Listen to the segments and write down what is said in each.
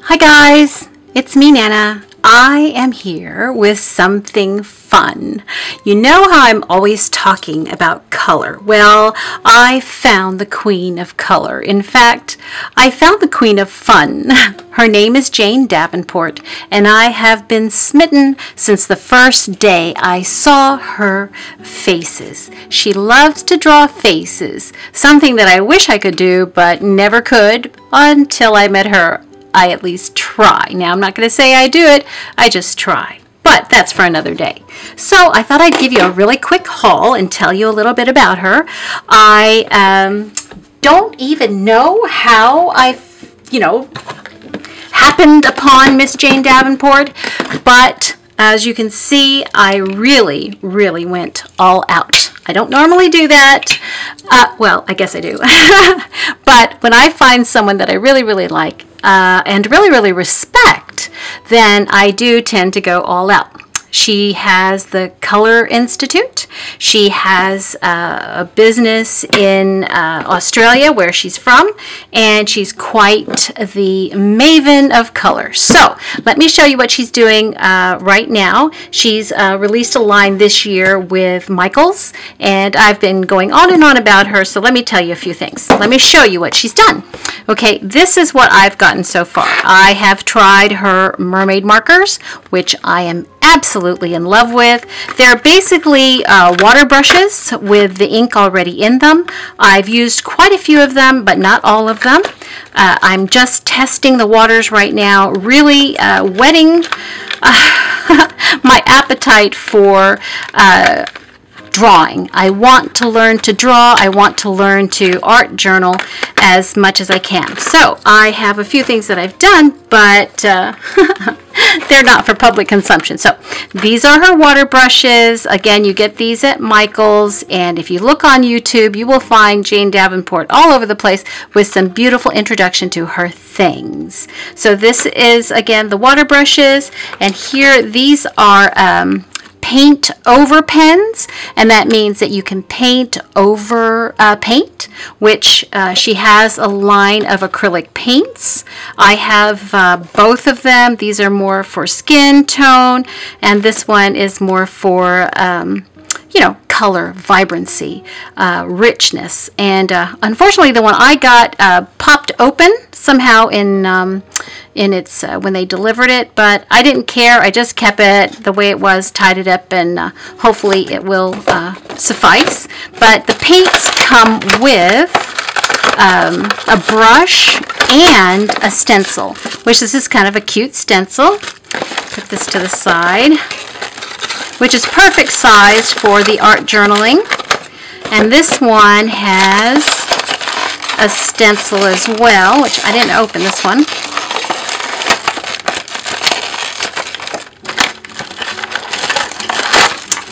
Hi guys, it's me Nana. I am here with something fun. You know how I'm always talking about color. Well, I found the queen of color. In fact, I found the queen of fun. Her name is Jane Davenport, and I have been smitten since the first day I saw her faces. She loves to draw faces, something that I wish I could do but never could until I met her. I at least try. Now, I'm not going to say I do it, I just try. But that's for another day. So I thought I'd give you a really quick haul and tell you a little bit about her. I don't even know how I, happened upon Miss Jane Davenport, but as you can see, I really went all out. I don't normally do that. Well, I guess I do. But when I find someone that I really like and really respect, then I do tend to go all out. She has the Color Institute. She has a business in Australia where she's from, and she's quite the maven of color. So let me show you what she's doing right now. She's released a line this year with Michaels, and I've been going on and on about her, so let me tell you a few things. Let me show you what she's done. Okay, this is what I've gotten so far. I have tried her mermaid markers, which I am absolutely in love with. They're basically water brushes with the ink already in them. I've used quite a few of them, but not all of them. I'm just testing the waters right now, really whetting my appetite for drawing. I want to learn to draw. I want to learn to art journal as much as I can. So I have a few things that I've done, but they're not for public consumption. So these are her water brushes. Again, you get these at Michaels, and if you look on YouTube, you will find Jane Davenport all over the place with some beautiful introduction to her things. So this is, again, the water brushes, and here these are paint over pens, and that means that you can paint over paint, which she has a line of acrylic paints. I have both of them. These are more for skin tone, and this one is more for color, vibrancy, richness. And unfortunately, the one I got popped open somehow in its when they delivered it, but I didn't care. I just kept it the way it was, tied it up, and hopefully it will suffice. But the paints come with a brush and a stencil, which this is kind of a cute stencil. Put this to the side, which is perfect size for the art journaling. And this one has a stencil as well, which I didn't open this one.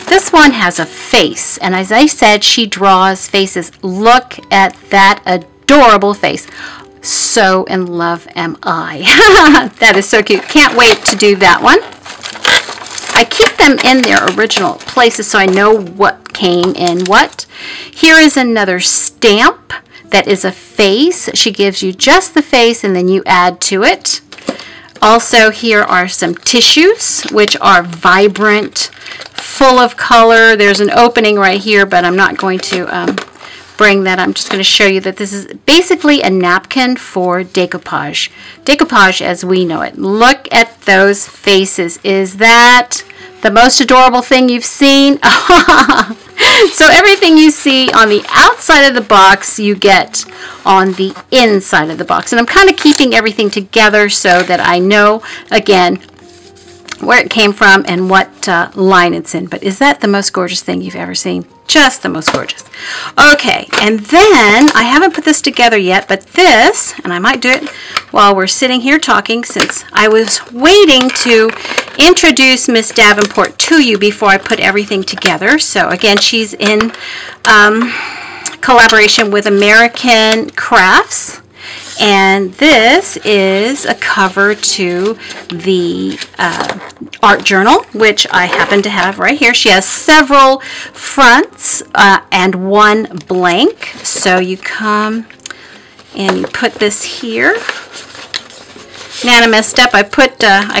This one has a face, and as I said, she draws faces. Look at that adorable face. So in love am I. That is so cute. Can't wait to do that one. I keep them in their original places so I know what came in what. Here is another stamp that is a face. She gives you just the face and then you add to it. Also, here are some tissues, which are vibrant, full of color. There's an opening right here, but I'm not going to bring that. I'm just going to show you that this is basically a napkin for decoupage. Decoupage as we know it. Look at those faces. Is that the most adorable thing you've seen? So everything you see on the outside of the box, you get on the inside of the box. And I'm kind of keeping everything together so that I know, again, where it came from and what line it's in. But is that the most gorgeous thing you've ever seen? Just the most gorgeous. Okay, and then I haven't put this together yet, but this, and I might do it while we're sitting here talking, since I was waiting to introduce Miss Davenport to you before I put everything together. So again, she's in collaboration with American Crafts. And this is a cover to the art journal, which I happen to have right here. She has several fronts and one blank. So you come and you put this here. Nana messed up. I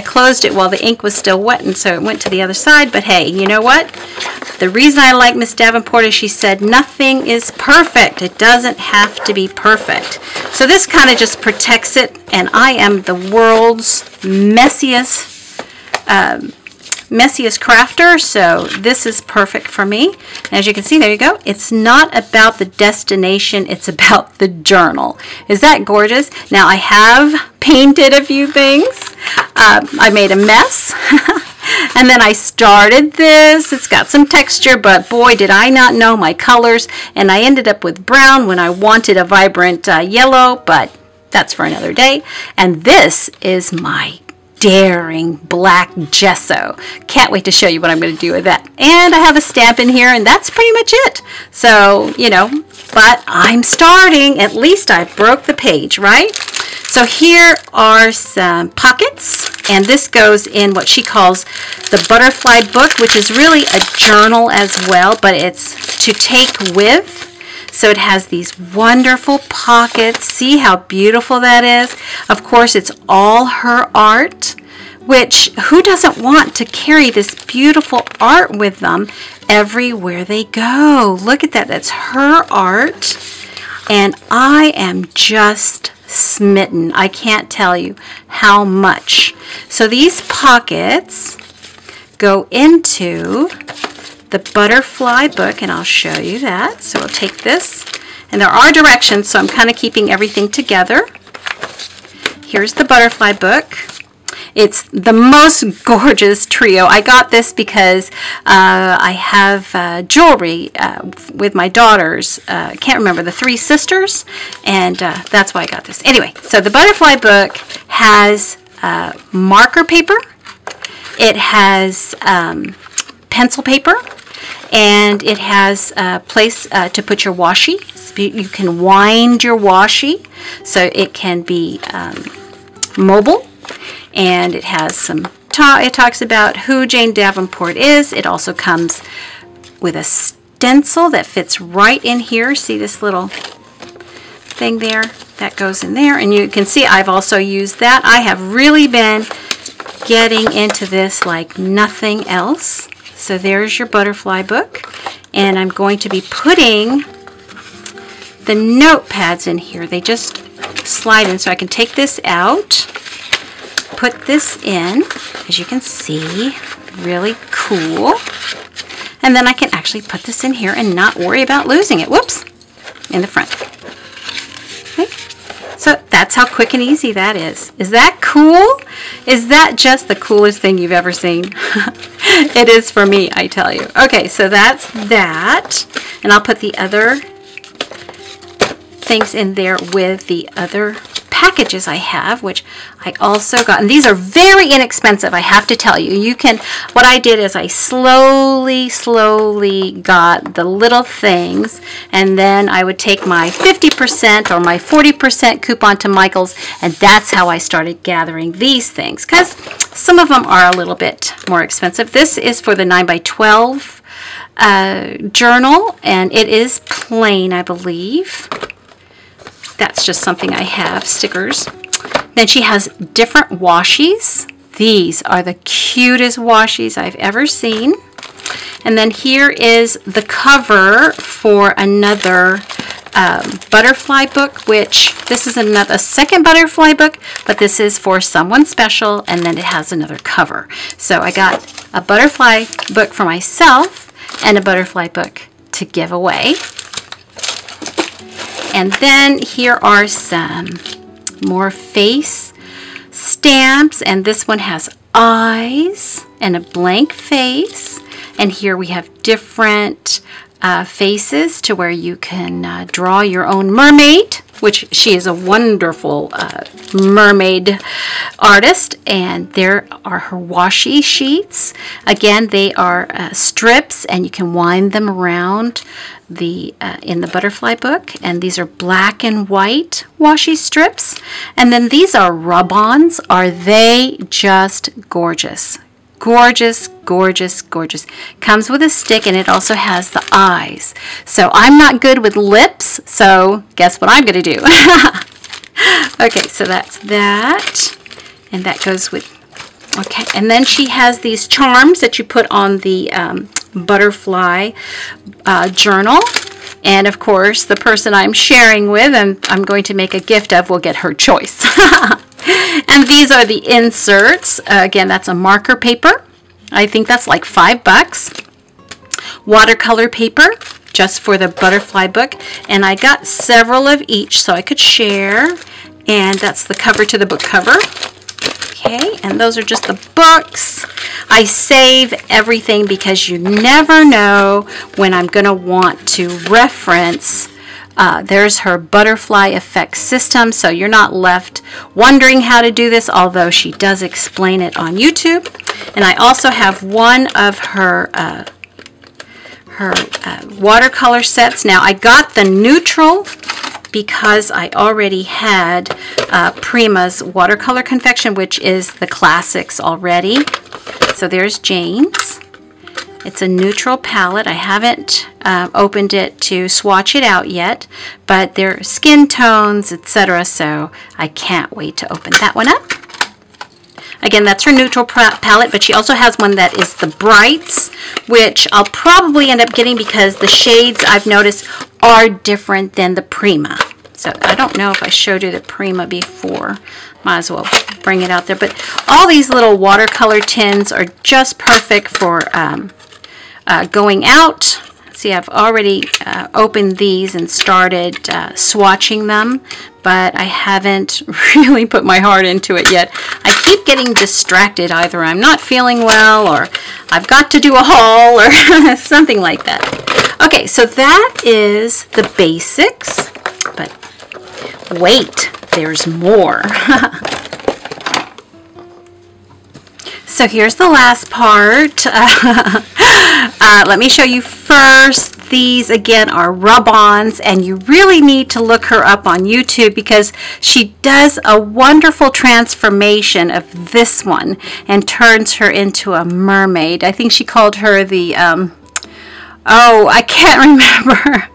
closed it while the ink was still wet, and so it went to the other side. But hey, you know what? The reason I like Miss Davenport is she said nothing is perfect. It doesn't have to be perfect. So this kind of just protects it, and I am the world's messiest crafter, so this is perfect for me. And as you can see, there you go. It's not about the destination, it's about the journal. Is that gorgeous? Now I have painted a few things. I made a mess. And then I started this. It's got some texture, but boy, did I not know my colors. And I ended up with brown when I wanted a vibrant yellow, but that's for another day. And this is my daring black gesso. Can't wait to show you what I'm going to do with that. And I have a stamp in here, and that's pretty much it. So, you know, but I'm starting. At least I broke the page, right? So here are some pockets, and this goes in what she calls the butterfly book, which is really a journal as well, but it's to take with. So it has these wonderful pockets. See how beautiful that is? Of course, it's all her art, which who doesn't want to carry this beautiful art with them everywhere they go? Look at that. That's her art. And I am just smitten. I can't tell you how much. So these pockets go into the butterfly book, and I'll show you that. So we'll take this, and there are directions, so I'm kind of keeping everything together. Here's the butterfly book. It's the most gorgeous trio. I got this because I have jewelry with my daughters. I can't remember, the three sisters, and that's why I got this. Anyway, so the butterfly book has marker paper. It has pencil paper. And it has a place to put your washi. You can wind your washi so it can be mobile. And it has some, it talks about who Jane Davenport is. It also comes with a stencil that fits right in here. See this little thing there? That goes in there. And you can see I've also used that. I have really been getting into this like nothing else. So there's your butterfly book, and I'm going to be putting the notepads in here. They just slide in, so I can take this out, put this in, as you can see, really cool. And then I can actually put this in here and not worry about losing it. Whoops, in the front. Okay. So that's how quick and easy that is. Is that cool? Is that just the coolest thing you've ever seen? It is for me, I tell you. Okay, so that's that. And I'll put the other things in there with the other packages I have, which I also got. And these are very inexpensive, I have to tell you. You can, what I did is I slowly got the little things, and then I would take my 50% or my 40% coupon to Michael's, and that's how I started gathering these things, because some of them are a little bit more expensive. This is for the 9x12 journal, and it is plain, I believe. That's just something I have, stickers. Then she has different washies. These are the cutest washies I've ever seen. And then here is the cover for another butterfly book, which this is a second butterfly book, but this is for someone special, and then it has another cover. So I got a butterfly book for myself and a butterfly book to give away. And then here are some more face stamps, and this one has eyes and a blank face. And here we have different faces to where you can draw your own mermaid, which she is a wonderful mermaid artist. And there are her washi sheets. Again, they are strips, and you can wind them around the in the butterfly book. And these are black and white washi strips. And then these are rub-ons. Are they just gorgeous? Gorgeous, gorgeous, gorgeous. Comes with a stick, and it also has the eyes. So I'm not good with lips, so guess what I'm going to do? Okay, so that's that. And that goes with, okay. And then she has these charms that you put on the butterfly journal. And of course, the person I'm sharing with and I'm going to make a gift of will get her choice. And these are the inserts. Again, that's a marker paper. I think that's like $5. Watercolor paper, just for the butterfly book. And I got several of each so I could share. And that's the cover to the book cover. Okay, and those are just the books. I save everything because you never know when I'm going to want to reference. There's her butterfly effect system, so you're not left wondering how to do this, although she does explain it on YouTube. And I also have one of her watercolor sets. Now, I got the neutral because I already had Prima's watercolor confection, which is the classics already. So there's Jane's. It's a neutral palette. I haven't opened it to swatch it out yet, but they're skin tones, etc. So I can't wait to open that one up. Again, that's her neutral palette, but she also has one that is the brights, which I'll probably end up getting because the shades I've noticed are different than the Prima. So I don't know if I showed you the Prima before. Might as well bring it out there. But all these little watercolor tins are just perfect for going out. See, I've already opened these and started swatching them, but I haven't really put my heart into it yet. I keep getting distracted. Either I'm not feeling well, or I've got to do a haul, or something like that. Okay, so that is the basics, but wait, there's more. So here's the last part. Let me show you first. These again are rub-ons, and you really need to look her up on YouTube because she does a wonderful transformation of this one and turns her into a mermaid. I think she called her the, oh, I can't remember.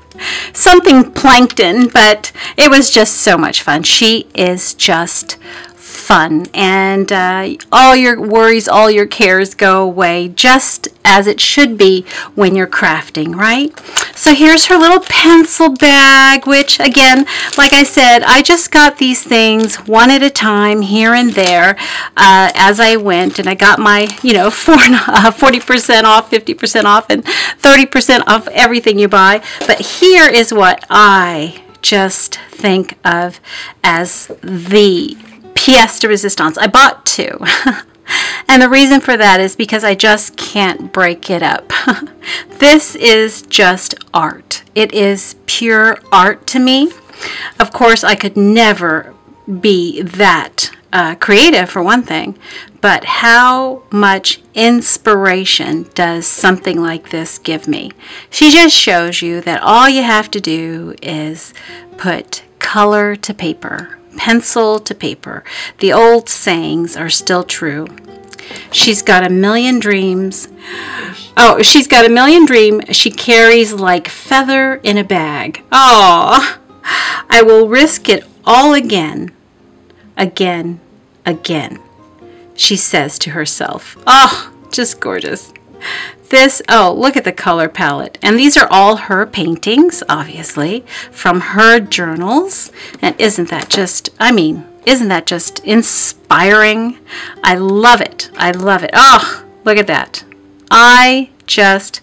Something plankton, but it was just so much fun. She is just fun, and all your worries, all your cares go away, just as it should be when you're crafting, right? So here's her little pencil bag, which again, like I said, I just got these things one at a time here and there as I went, and I got my 40% off, 50% off, and 30% off everything you buy. But here is what I just think of as the pièce de résistance. I bought two. And the reason for that is because I just can't break it up. This is just art. It is pure art to me. Of course, I could never be that creative, for one thing, but how much inspiration does something like this give me? She just shows you that all you have to do is put color to paper, pencil to paper. The old sayings are still true. She's got a million dreams. Oh, she's got a million dreams she carries like feather in a bag. Oh, I will risk it all again, again, again, she says to herself. Oh, just gorgeous. This, oh, look at the color palette. And these are all her paintings, obviously, from her journals. And isn't that just, I mean, isn't that just inspiring? I love it. I love it. Oh, look at that. I just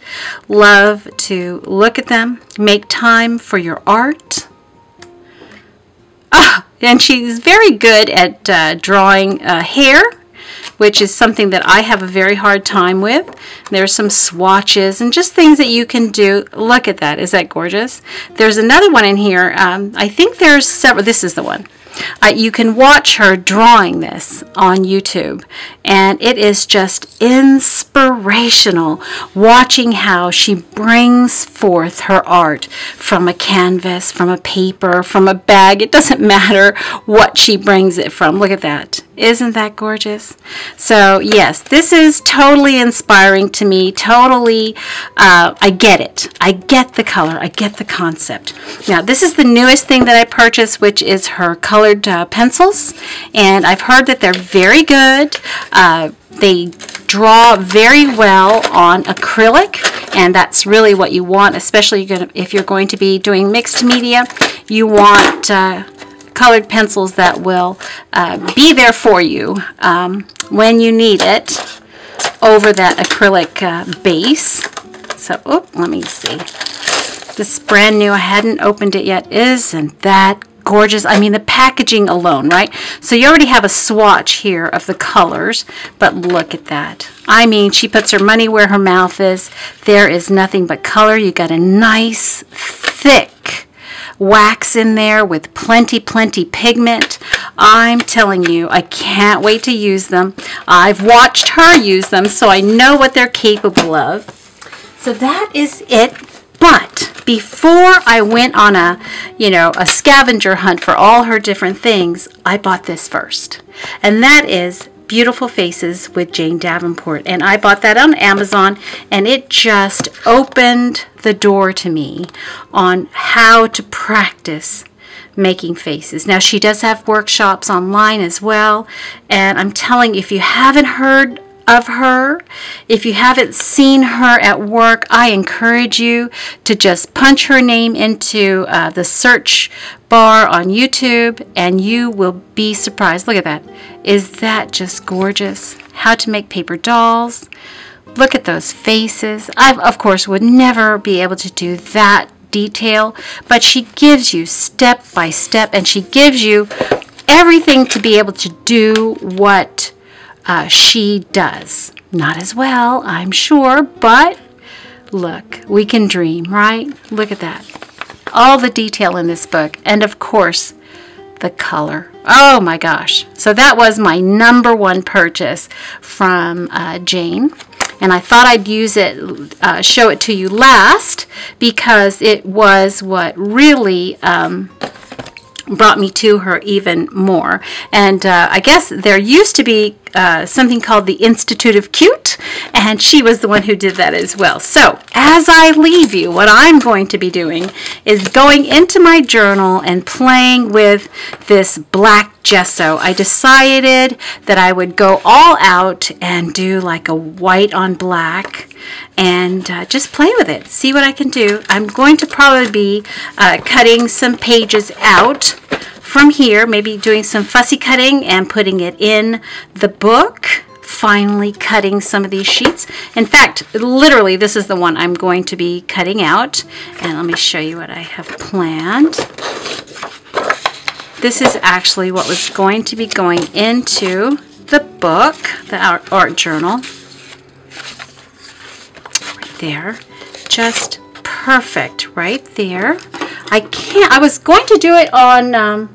love to look at them. Make time for your art. Oh, and she's very good at drawing hair, which is something that I have a very hard time with. There's some swatches and just things that you can do. Look at that. Is that gorgeous? There's another one in here. I think there's several. This is the one. You can watch her drawing this on YouTube, and it is just inspirational watching how she brings forth her art from a canvas, from a paper, from a bag. It doesn't matter what she brings it from. Look at that. Isn't that gorgeous? So yes, this is totally inspiring to me. Totally, I get it. I get the color. I get the concept. Now this is the newest thing that I purchased, which is her colored pencils. And I've heard that they're very good. They draw very well on acrylic. And that's really what you want, especially if you're going to be doing mixed media. You want colored pencils that will be there for you when you need it over that acrylic base. So, let me see. This is brand new. I hadn't opened it yet. Isn't that gorgeous? I mean, the packaging alone, right? So you already have a swatch here of the colors, but look at that. I mean, she puts her money where her mouth is. There is nothing but color. You got a nice, thick wax in there with plenty pigment. I'm telling you, I can't wait to use them. I've watched her use them, so I know what they're capable of. So that is it. But before I went on a scavenger hunt for all her different things, I bought this first. And that is Beautiful Faces with Jane Davenport. And I bought that on Amazon, and it just opened the door to me on how to practice making faces. Now, she does have workshops online as well, and I'm telling you, if you haven't heard of her, if you haven't seen her at work, I encourage you to just punch her name into the search bar on YouTube, and you will be surprised. Look at that. Is that just gorgeous? How to make paper dolls. Look at those faces. I, of course, would never be able to do that detail, but she gives you step by step, and she gives you everything to be able to do what she does. Not as well, I'm sure, but look, we can dream, right? Look at that. All the detail in this book, and of course, the color. Oh my gosh. So that was my #1 purchase from Jane. And I thought I'd use it, show it to you last, because it was what really brought me to her even more. And I guess there used to be something called the Institute of Cute, and she was the one who did that as well. So as I leave you, what I'm going to be doing is going into my journal and playing with this black gesso. I decided that I would go all out and do like a white on black and just play with it, see what I can do. I'm going to probably be cutting some pages out from here, maybe doing some fussy cutting and putting it in the book, finally cutting some of these sheets. In fact, literally, this is the one I'm going to be cutting out. And let me show you what I have planned. This is actually what was going to be going into the book, the art journal. Right there. Just perfect right there. I was going to do it on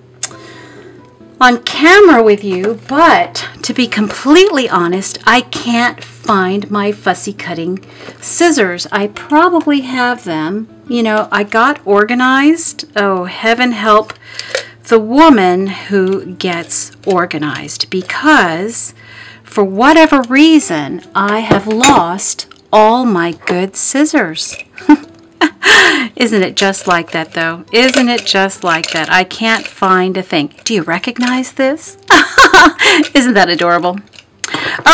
camera with you, but to be completely honest, I can't find my fussy cutting scissors. I probably have them. You know, I got organized. Oh, heaven help the woman who gets organized, because for whatever reason, I have lost all my good scissors. Isn't it just like that, though? Isn't it just like that? I can't find a thing. Do you recognize this? Isn't that adorable?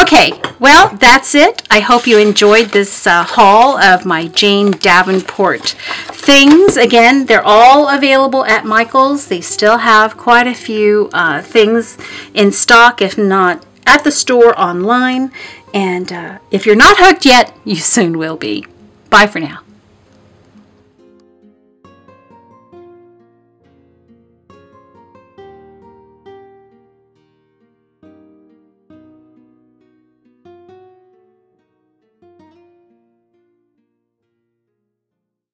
Okay, well, that's it. I hope you enjoyed this haul of my Jane Davenport things. Again, they're all available at Michael's. They still have quite a few things in stock, if not at the store online. And if you're not hooked yet, you soon will be. Bye for now.